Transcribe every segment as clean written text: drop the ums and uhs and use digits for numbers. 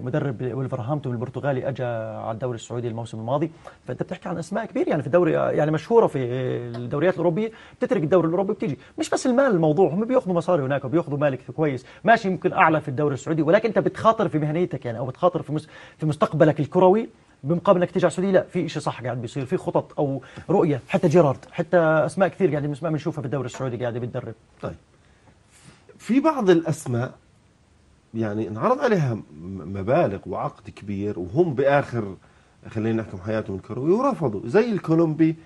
مدرب ولفرهامبتون البرتغالي اجى على الدوري السعودي الموسم الماضي. فانت بتحكي عن اسماء كبيره يعني في الدوري، يعني مشهوره في الدوريات الاوروبيه، بتترك الدوري الاوروبي بتيجي. مش بس المال الموضوع، هم بياخذوا مصاري هناك وبياخذوا مالك كويس ماشي، يمكن اعلى في الدوري السعودي، ولكن انت بتخاطر في مهنيتك يعني، او بتخاطر في مستقبلك الكروي بمقابل انك تيجي على السعوديه. لا، في شيء صح قاعد بيصير، في خطط او رؤيه. حتى جيرارد، حتى اسماء كثير قاعدين بنسمع بنشوفها في الدوري السعودي قاعده بتدرب. طيب، في بعض الأسماء يعني انعرض عليها مبالغ وعقد كبير وهم بآخر خلينا نحكم حياتهم الكروية ورفضوا، زي الكولومبي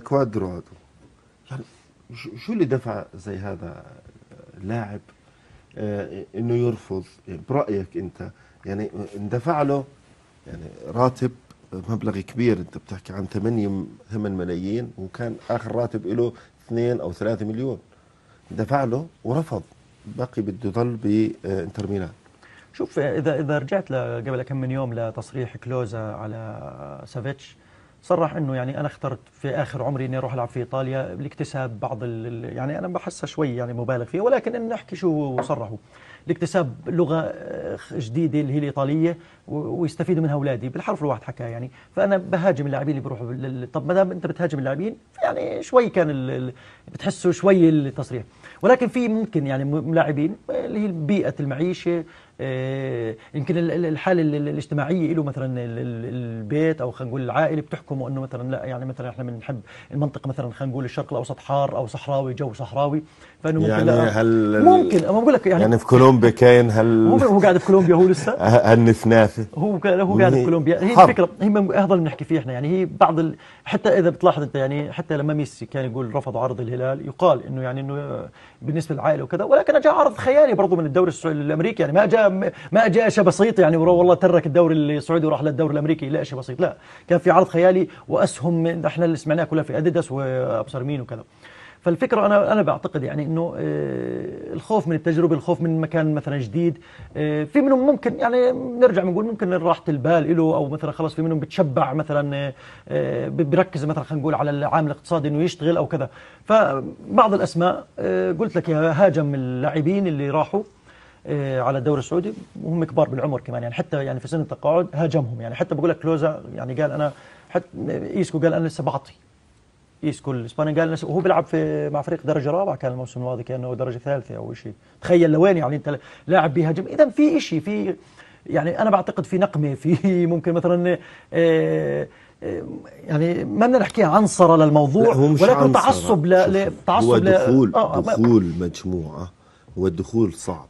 كوادرادو. يعني شو اللي دفع زي هذا لاعب انه يرفض؟ يعني برأيك انت يعني اندفع له يعني راتب مبلغ كبير، انت بتحكي عن 8 ملايين، وكان اخر راتب له 2 أو 3 مليون، دفع له ورفض، بقي بده يضل بانتر ميلان. شوف، اذا رجعت قبل كم من يوم لتصريح كلوزا على سافيتش، صرح انه يعني انا اخترت في اخر عمري اني اروح العب في ايطاليا لاكتساب بعض يعني انا بحسها شوي يعني مبالغ فيها، ولكن ان نحكي شو صرحوا، لاكتساب لغه جديده اللي هي الايطاليه ويستفيدوا منها اولادي، بالحرف الواحد حكاها يعني. فانا بهاجم اللاعبين اللي بيروحوا طب ما دام انت بتهاجم اللاعبين يعني شوي كان بتحسوا شوي التصريح. ولكن في ممكن يعني لاعبين اللي هي بيئه المعيشه، يمكن الحاله الاجتماعيه له، مثلا البيت او خلينا نقول العائله بتحكموا انه مثلا لا، يعني مثلا احنا بنحب المنطقه مثلا خلينا نقول الشرق الاوسط حار او صحراوي، جو صحراوي، فانه ممكن يعني لا ممكن اما بقول لك يعني في كولومبيا كاين هو قاعد في كولومبيا هو لسه هالنثناثه، هو قاعد في كولومبيا. هي حرب. الفكره، هي هذا اللي بنحكي فيه احنا يعني. هي بعض حتى اذا بتلاحظ انت يعني، حتى لما ميسي كان يقول رفضوا عرض الهلال، يقال انه يعني انه بالنسبه للعائله وكذا، ولكن جاء عرض خيالي برضه من الدوري الامريكي يعني، ما جاء شيء بسيط يعني والله ترك الدوري السعودي وراح للدوري الامريكي، لا شيء بسيط، لا كان في عرض خيالي واسهم احنا اللي سمعناها كلها في اديداس وابصر مين وكذا. فالفكره انا بعتقد يعني انه الخوف من التجربه، الخوف من مكان مثلا جديد، في منهم ممكن يعني نرجع بنقول ممكن راحه البال له، او مثلا خلاص في منهم بتشبع مثلا، بيركز مثلا خلينا نقول على العامل الاقتصادي انه يشتغل او كذا. فبعض الاسماء قلت لك هاجم اللاعبين اللي راحوا على الدوري السعودي وهم كبار بالعمر كمان يعني، حتى يعني في سن التقاعد هاجمهم يعني. حتى بقول لك كلوزا يعني قال انا، حتى ايسكو قال انا لسه بعطي، ايسكو الاسباني قال وهو بيلعب مع فريق درجه رابعه، كان الموسم الماضي كانه درجه ثالثه او شيء. تخيل لوين يعني انت لاعب بيهاجم. اذا في شيء، في يعني انا بعتقد في نقمه، في ممكن مثلا يعني ما بدنا نحكيها عنصره لا، للموضوع، هو مش ولكن عنصرة. تعصب شوف، هو تعصب دخول مجموعة، هو الدخول صعب،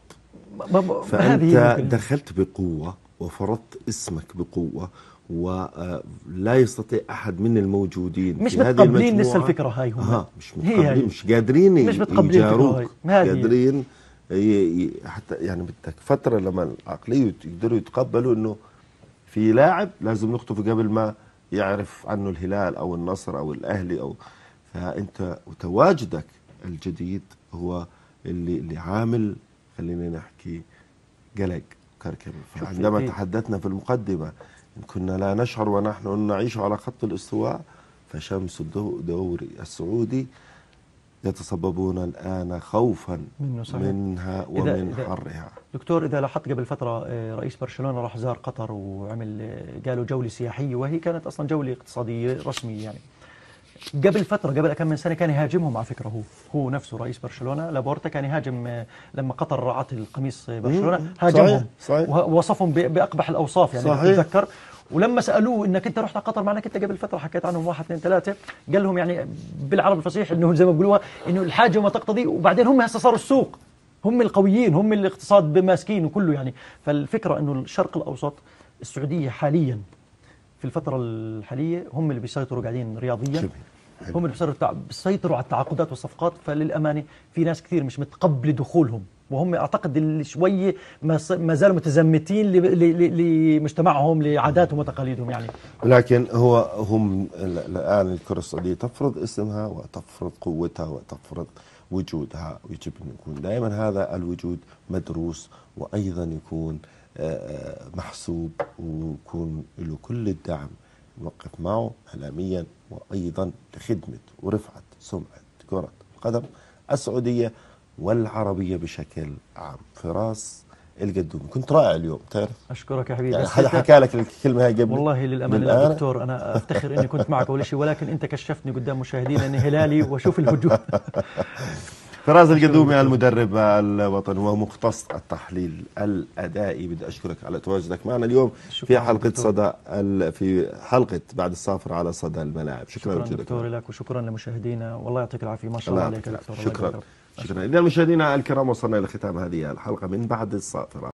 هذه هي فأنت ممكن. دخلت بقوة وفرضت اسمك بقوة، ولا يستطيع أحد من الموجودين مش في هذه متقبلين لسه المجموعة. الفكره هاي هم، مش هي متقبلين، مش قادرين مش متقبلين الفكره هاي، يجاروك، مش هذه هي. قادرين حتى يعني بدك فترة لما العقلية يقدروا يتقبلوا إنه في لاعب لازم نخطفه قبل ما يعرف عنه الهلال أو النصر أو الأهلي أو. فأنت وتواجدك الجديد هو اللي عامل، خلينا نحكي، قلق كركبة. فعندما تحدثنا في المقدمة إن كنا لا نشعر ونحن نعيش على خط الاستواء، فشمس الدوري السعودي يتسببون الآن خوفا منها ومن حرها. دكتور، إذا لاحظت قبل فترة رئيس برشلونة راح زار قطر وعمل قالوا جولة سياحية، وهي كانت أصلا جولة اقتصادية رسمية يعني. قبل فترة، قبل كم من سنة كان يهاجمهم على فكرة، هو نفسه رئيس برشلونة لابورتا كان يهاجم لما قطر رعت القميص برشلونة، هاجمهم. صحيح. ووصفهم بأقبح الأوصاف يعني. صحيح. بتتذكر ولما سالوه انك انت رحت على قطر معنا انت قبل فتره حكيت عنهم 1 2 3، قال لهم يعني بالعربي الفصيح انه زي ما بيقولوها انه الحاجه وما تقتضي، وبعدين هم هسه صاروا السوق، هم القويين، هم الاقتصاد ماسكين وكله يعني. فالفكره انه الشرق الاوسط، السعوديه حاليا في الفتره الحاليه هم اللي بيسيطروا قاعدين رياضيا، هم اللي بيسيطروا على التعاقدات والصفقات. فللامانه في ناس كثير مش متقبله دخولهم، وهم اعتقد اللي شويه ما زالوا متزمتين لمجتمعهم، لعاداتهم وتقاليدهم يعني. لكن هم الان الكره السعوديه تفرض اسمها وتفرض قوتها وتفرض وجودها، ويجب ان يكون دائما هذا الوجود مدروس، وايضا يكون محسوب، ويكون له كل الدعم نوقف معه اعلاميا، وايضا لخدمه ورفعه سمعه كره القدم السعوديه والعربيه بشكل عام. فراس القدومي. كنت رائع اليوم تعرف. اشكرك يا حبيبي. يعني بس حدا أنت حكى لك الكلمه هاي قبل؟ والله للامانه لا دكتور، انا افتخر اني كنت معك اول شيء، ولكن انت كشفتني قدام مشاهدينا اني هلالي واشوف الهجوم. فراس القدومي المدرب الوطني ومختص التحليل الادائي، بدي اشكرك على تواجدك معنا اليوم في حلقه صدى في حلقه بعد الصافره على صدى الملاعب. شكرا دكتور لك وشكرا لمشاهدينا، والله يعطيك العافيه. ما شاء الله عليك يا دكتور. شكرا. اذا مشاهدينا الكرام وصلنا الى ختام هذه الحلقه من بعد الصافره.